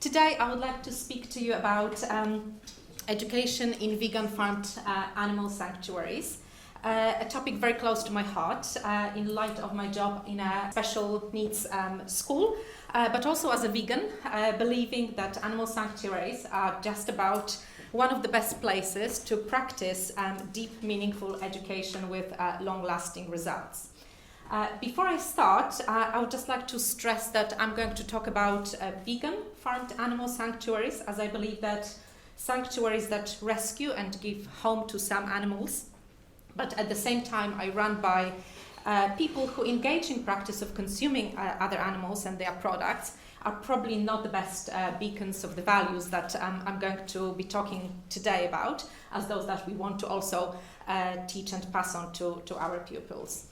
Today I would like to speak to you about education in vegan farmed animal sanctuaries, a topic very close to my heart in light of my job in a special needs school, but also as a vegan, believing that animal sanctuaries are just about one of the best places to practice deep, meaningful education with long-lasting results. Before I start, I would just like to stress that I'm going to talk about vegan farmed animal sanctuaries, as I believe that sanctuaries that rescue and give home to some animals, but at the same time I run by people who engage in practice of consuming other animals and their products are probably not the best beacons of the values that I'm going to be talking today about, as those that we want to also teach and pass on to our pupils.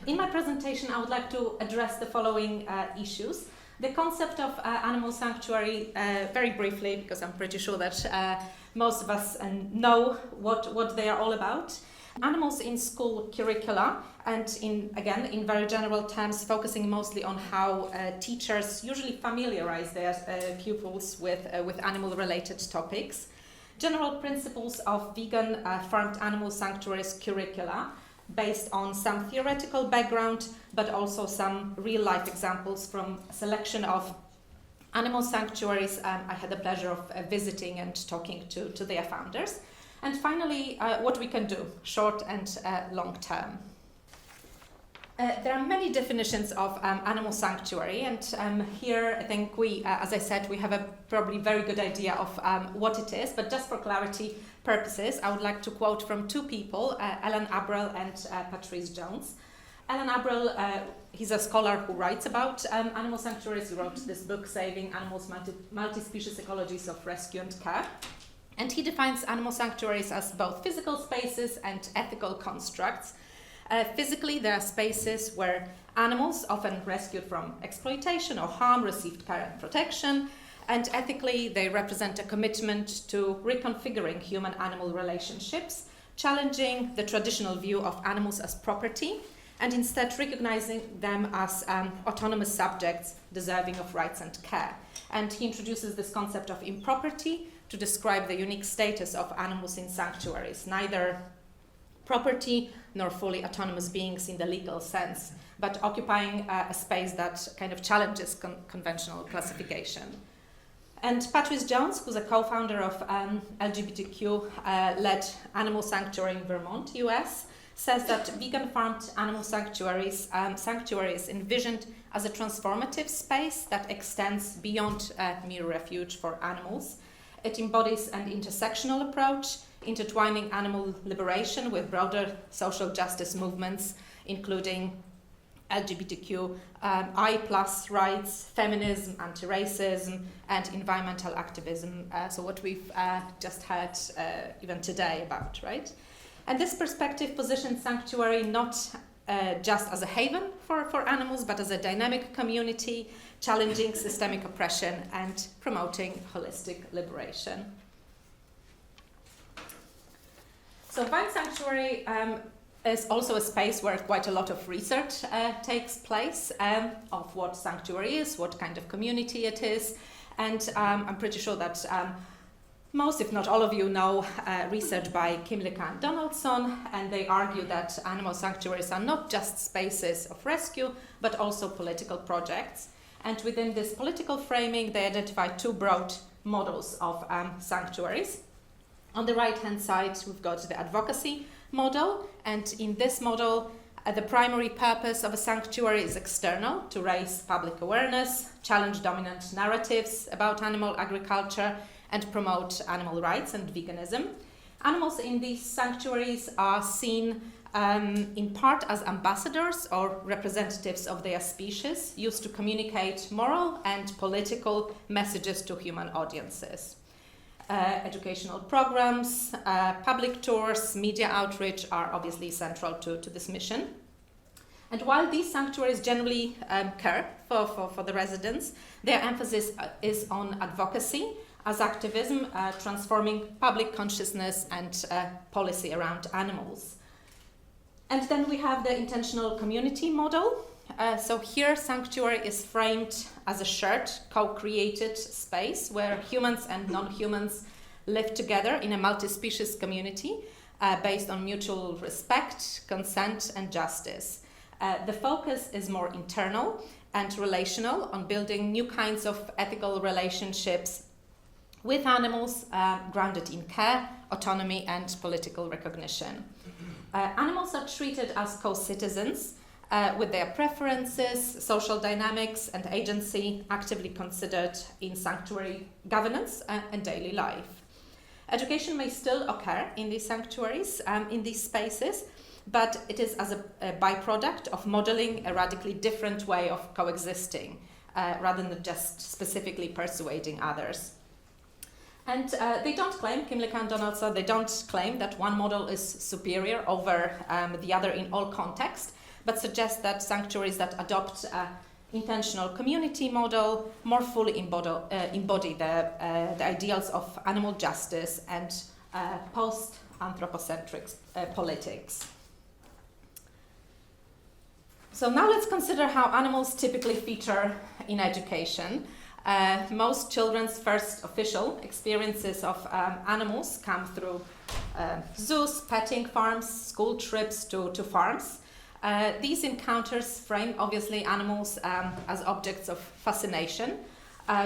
In my presentation, I would like to address the following issues. The concept of animal sanctuary, very briefly, because I'm pretty sure that most of us know what they are all about. Animals in school curricula, and in very general terms, focusing mostly on how teachers usually familiarize their pupils with animal-related topics. General principles of vegan farmed animal sanctuaries curricula, based on some theoretical background, but also some real-life examples from a selection of animal sanctuaries I had the pleasure of visiting and talking to their founders. And finally, what we can do, short and long term. There are many definitions of animal sanctuary, and here I think we, as I said, we have a probably very good idea of what it is, but just for clarity purposes, I would like to quote from two people, Ellen Abrell and Patrice Jones. Ellen Abrell, he's a scholar who writes about animal sanctuaries. He wrote this book, Saving Animals, Multi-Species Ecologies of Rescue and Care. And he defines animal sanctuaries as both physical spaces and ethical constructs. Physically, there are spaces where animals, often rescued from exploitation or harm, received care and protection. And ethically, they represent a commitment to reconfiguring human-animal relationships, challenging the traditional view of animals as property, and instead recognizing them as autonomous subjects deserving of rights and care. And he introduces this concept of improperty to describe the unique status of animals in sanctuaries, neither property nor fully autonomous beings in the legal sense, but occupying a space that kind of challenges conventional classification. And Patrice Jones, who's a co-founder of LGBTQ-led animal sanctuary in Vermont, US, says that vegan farmed animal sanctuaries envisioned as a transformative space that extends beyond mere refuge for animals. It embodies an intersectional approach, intertwining animal liberation with broader social justice movements, including LGBTQI+ rights, feminism, anti-racism, and environmental activism. So what we've just heard even today about, right? And this perspective positions sanctuary not just as a haven for animals, but as a dynamic community, challenging systemic oppression and promoting holistic liberation. So Vine Sanctuary is also a space where quite a lot of research takes place of what sanctuary is, what kind of community it is, and I'm pretty sure that most, if not all of you, know research by Kimlicka and Donaldson, and they argue that animal sanctuaries are not just spaces of rescue, but also political projects. And within this political framing, they identify two broad models of sanctuaries. On the right-hand side, we've got the advocacy model, and in this model, the primary purpose of a sanctuary is external, to raise public awareness, challenge dominant narratives about animal agriculture, and promote animal rights and veganism. Animals in these sanctuaries are seen in part as ambassadors or representatives of their species, used to communicate moral and political messages to human audiences. Educational programs, public tours, media outreach are obviously central to this mission. And while these sanctuaries generally care for the residents, their emphasis is on advocacy as activism, transforming public consciousness and policy around animals. And then we have the intentional community model, So here sanctuary is framed as a shared, co-created space where humans and non-humans live together in a multi-species community based on mutual respect, consent and justice. The focus is more internal and relational, on building new kinds of ethical relationships with animals grounded in care, autonomy and political recognition. Animals are treated as co-citizens with their preferences, social dynamics and agency actively considered in sanctuary governance and daily life. Education may still occur in these sanctuaries, in these spaces, but it is as a byproduct of modeling a radically different way of coexisting, rather than just specifically persuading others. And they don't claim, Kimlicka and Donaldson, they don't claim that one model is superior over the other in all contexts, but suggest that sanctuaries that adopt intentional community model more fully embody the ideals of animal justice and post-anthropocentric politics. So now let's consider how animals typically feature in education. Most children's first official experiences of animals come through zoos, petting farms, school trips to farms. These encounters frame, obviously, animals as objects of fascination,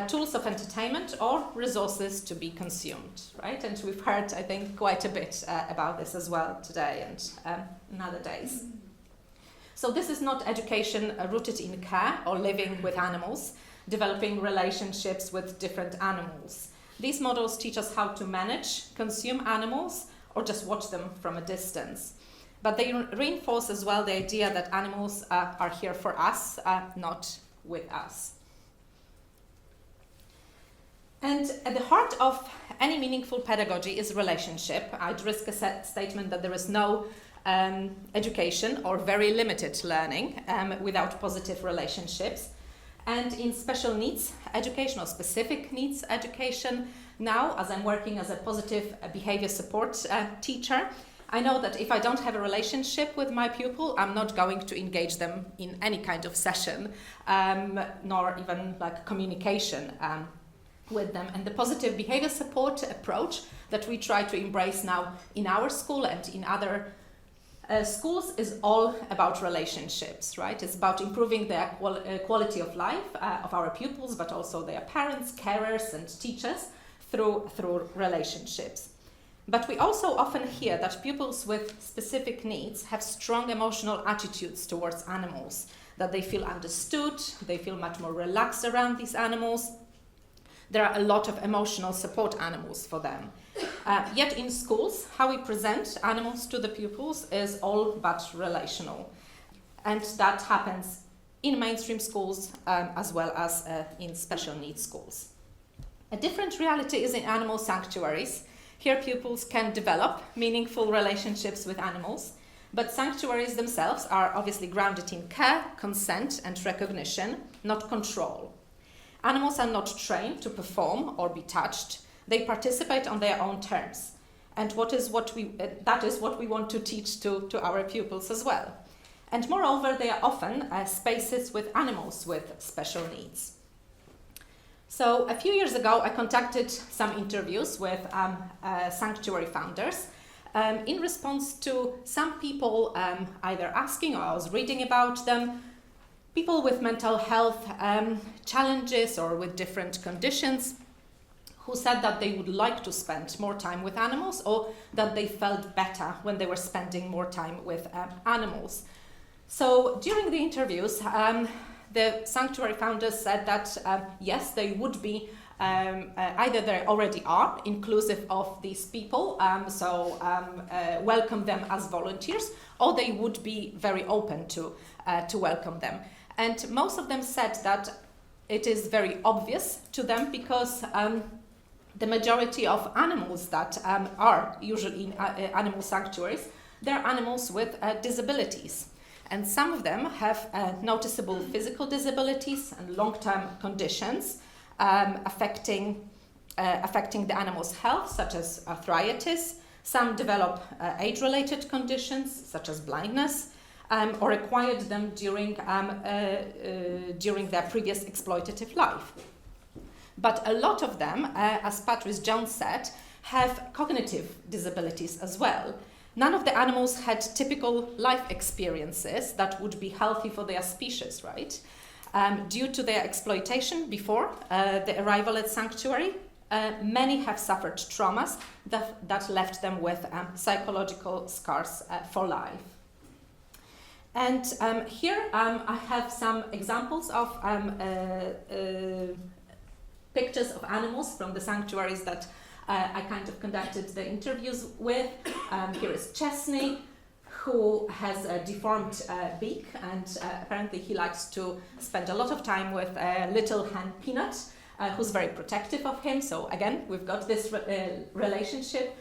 tools of entertainment, or resources to be consumed, right? And we've heard, I think, quite a bit about this as well today and in other days. So this is not education rooted in care or living with animals, developing relationships with different animals. These models teach us how to manage, consume animals, or just watch them from a distance. But they reinforce as well the idea that animals are here for us, not with us. And at the heart of any meaningful pedagogy is relationship. I'd risk a statement that there is no education or very limited learning without positive relationships. And in special needs education or specific needs education, now as I'm working as a positive behavior support teacher, I know that if I don't have a relationship with my pupil, I'm not going to engage them in any kind of session, nor even like communication with them. And the positive behavior support approach that we try to embrace now in our school and in other schools is all about relationships, right? It's about improving the quality of life of our pupils, but also their parents, carers, and teachers through relationships. But we also often hear that pupils with specific needs have strong emotional attitudes towards animals, that they feel understood, they feel much more relaxed around these animals. There are a lot of emotional support animals for them. Yet in schools, how we present animals to the pupils is all but relational. And that happens in mainstream schools as well as in special needs schools. A different reality is in animal sanctuaries. Here pupils can develop meaningful relationships with animals, but sanctuaries themselves are obviously grounded in care, consent and recognition, not control. Animals are not trained to perform or be touched. They participate on their own terms. And that is what we want to teach to our pupils as well. And moreover, they are often spaces with animals with special needs. So a few years ago, I conducted some interviews with sanctuary founders in response to some people either asking, or I was reading about them, people with mental health challenges or with different conditions who said that they would like to spend more time with animals, or that they felt better when they were spending more time with animals. So during the interviews, the sanctuary founders said that yes, they would be, either they already are inclusive of these people, welcome them as volunteers, or they would be very open to welcome them. And most of them said that it is very obvious to them because the majority of animals that are usually in animal sanctuaries, they're animals with disabilities. And some of them have noticeable physical disabilities and long-term conditions affecting the animal's health, such as arthritis. Some develop age-related conditions, such as blindness. or acquired them during their previous exploitative life. But a lot of them, as Patrice Jones said, have cognitive disabilities as well. None of the animals had typical life experiences that would be healthy for their species, right? Due to their exploitation before the arrival at Sanctuary, many have suffered traumas that left them with psychological scars for life. And here I have some examples of pictures of animals from the sanctuaries that I kind of conducted the interviews with. Here is Chesney, who has a deformed beak, and apparently he likes to spend a lot of time with little hen Peanut, who's very protective of him. So again, we've got this relationship.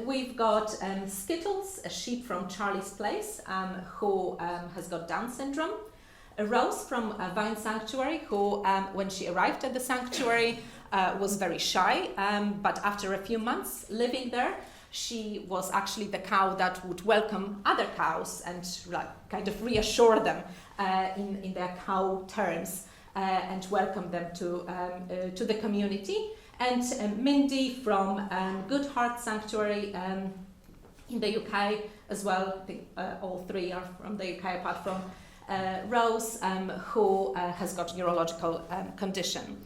We've got Skittles, a sheep from Charlie's Place, who has got Down syndrome. A Rose from Vine Sanctuary, who, when she arrived at the sanctuary, was very shy, but after a few months living there, she was actually the cow that would welcome other cows and kind of reassure them in their cow terms and welcome them to the community. And Mindy from Good Heart Sanctuary in the UK as well. I think all three are from the UK apart from Rose, who has got neurological condition.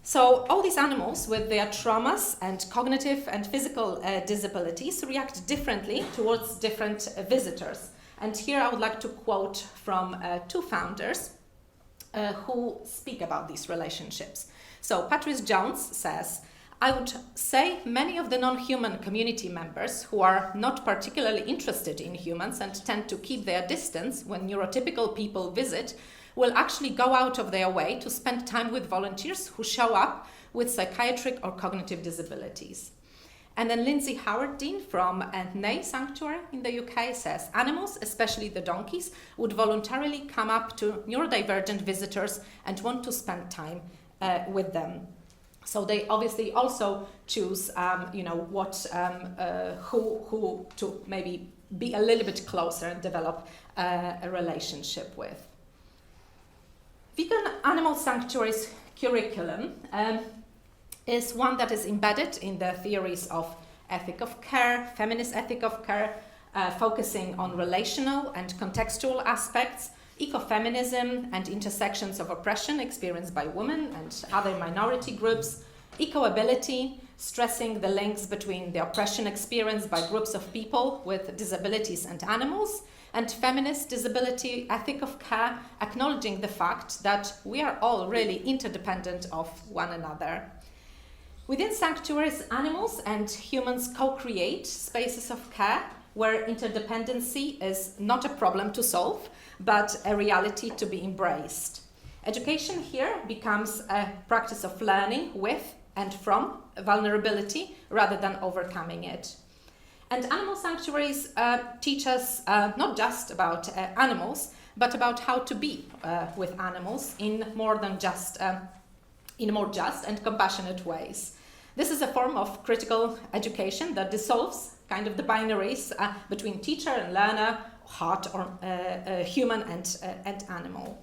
So all these animals with their traumas and cognitive and physical disabilities react differently towards different visitors. And here I would like to quote from two founders who speak about these relationships. So Patrice Jones says, I would say many of the non-human community members who are not particularly interested in humans and tend to keep their distance when neurotypical people visit will actually go out of their way to spend time with volunteers who show up with psychiatric or cognitive disabilities. And then Lindsay Howard-Dean from Ney Sanctuary in the UK says, animals, especially the donkeys, would voluntarily come up to neurodivergent visitors and want to spend time with them. So they obviously also choose, who to maybe be a little bit closer and develop a relationship with. Vegan Animal Sanctuaries curriculum is one that is embedded in the theories of ethic of care, feminist ethic of care, focusing on relational and contextual aspects, ecofeminism and intersections of oppression experienced by women and other minority groups, ecoability, stressing the links between the oppression experienced by groups of people with disabilities and animals, and feminist disability ethic of care, acknowledging the fact that we are all really interdependent of one another. Within sanctuaries, animals and humans co-create spaces of care where interdependency is not a problem to solve, but a reality to be embraced. Education here becomes a practice of learning with and from vulnerability rather than overcoming it. And animal sanctuaries teach us not just about animals, but about how to be with animals in more just and compassionate ways. This is a form of critical education that dissolves kind of the binaries between teacher and learner, heart or human and animal.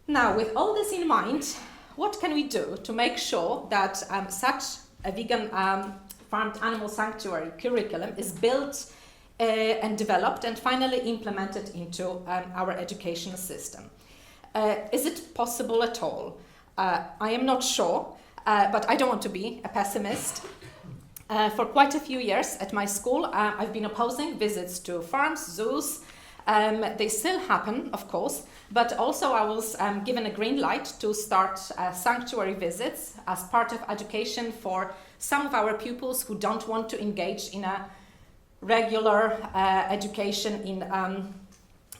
Now, with all this in mind, what can we do to make sure that such a vegan farmed animal sanctuary curriculum is built and developed and finally implemented into our education system? Is it possible at all? I am not sure, but I don't want to be a pessimist. For quite a few years at my school, I've been opposing visits to farms, zoos. They still happen, of course, but also I was given a green light to start sanctuary visits as part of education for some of our pupils who don't want to engage in a regular education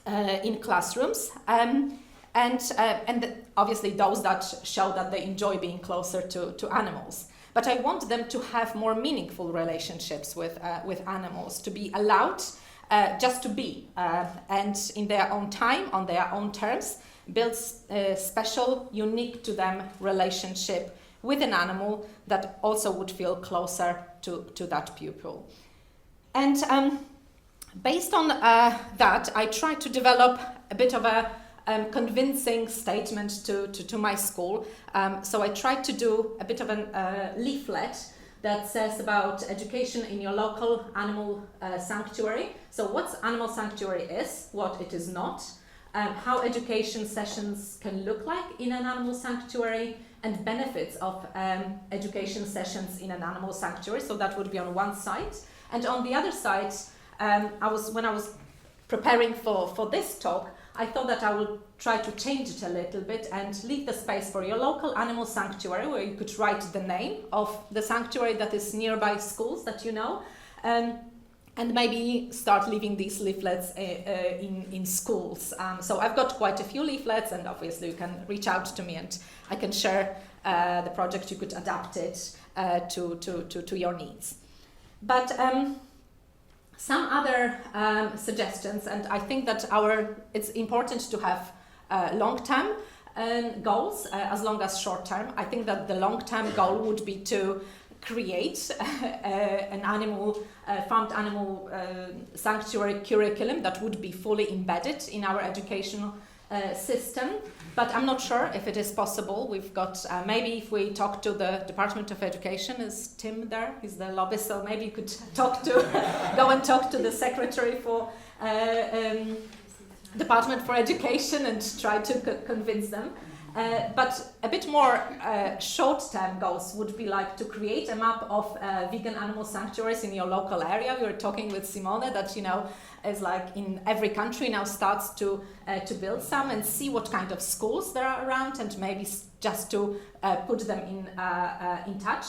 in classrooms, and obviously those that show that they enjoy being closer to animals. But I want them to have more meaningful relationships with animals, to be allowed just to be, and in their own time, on their own terms, build a special, unique to them relationship with an animal that also would feel closer to that pupil. And Based on that, I tried to develop a bit of a convincing statement to my school. So I tried to do a bit of a leaflet that says about education in your local animal sanctuary. So what animal sanctuary is, what it is not, how education sessions can look like in an animal sanctuary, and benefits of education sessions in an animal sanctuary. So that would be on one side. And on the other side, when I was preparing for this talk, I thought that I would try to change it a little bit and leave the space for your local animal sanctuary, where you could write the name of the sanctuary that is nearby schools that you know, and maybe start leaving these leaflets in schools. So I've got quite a few leaflets, and obviously you can reach out to me and I can share the project. You could adapt it to your needs. But some other suggestions, and I think that it's important to have long-term goals as long as short-term. I think that the long-term goal would be to create an farmed animal sanctuary curriculum that would be fully embedded in our educational system, but I'm not sure if it is possible. We've got, maybe if we talk to the Department of Education, is Tim there? He's the lobbyist, so maybe you could go and talk to the Secretary for Department for Education and try to convince them. But a bit more short-term goals would be like to create a map of vegan animal sanctuaries in your local area. We were talking with Simone that, is like in every country now starts to build some, and see what kind of schools there are around, and maybe just to put them in touch.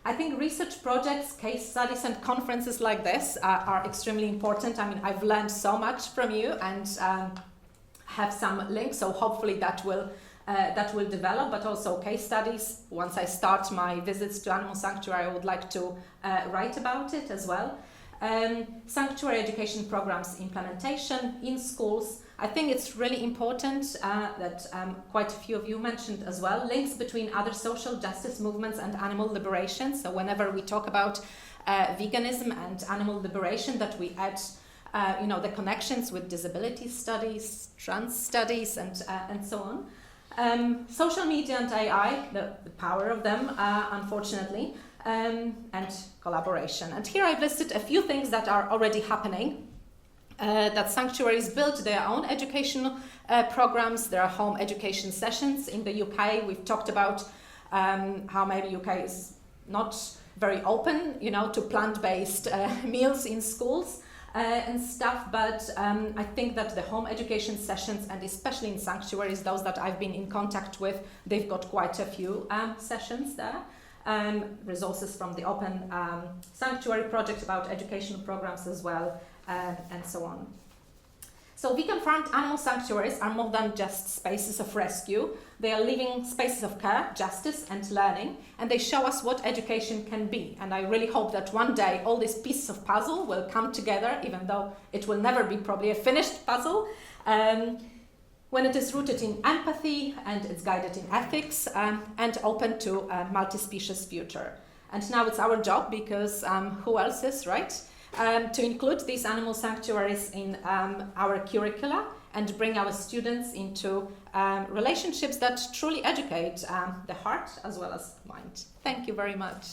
I think research projects, case studies, and conferences like this are extremely important. I mean, I've learned so much from you, and have some links, so hopefully that will develop, but also case studies. Once I start my visits to animal sanctuary, I would like to write about it as well. Sanctuary education programs implementation in schools. I think it's really important that quite a few of you mentioned as well, links between other social justice movements and animal liberation. So whenever we talk about veganism and animal liberation, that we add the connections with disability studies, trans studies, and so on. Social media and AI, the power of them, unfortunately, and collaboration. And here I've listed a few things that are already happening, that sanctuaries build their own educational programs. There are home education sessions in the UK. We've talked about how maybe UK is not very open, to plant-based meals in schools. And stuff, but I think that the home education sessions, and especially in sanctuaries, those that I've been in contact with, they've got quite a few sessions there. Resources from the Open Sanctuary Project about educational programs as well, and so on. So vegan farmed animal sanctuaries are more than just spaces of rescue. They are living spaces of care, justice, and learning, and they show us what education can be. And I really hope that one day all these pieces of puzzle will come together, even though it will never be probably a finished puzzle, when it is rooted in empathy and it's guided in ethics, and open to a multi-species future. And now it's our job, because who else is, right? To include these animal sanctuaries in our curricula and bring our students into relationships that truly educate the heart as well as mind. Thank you very much.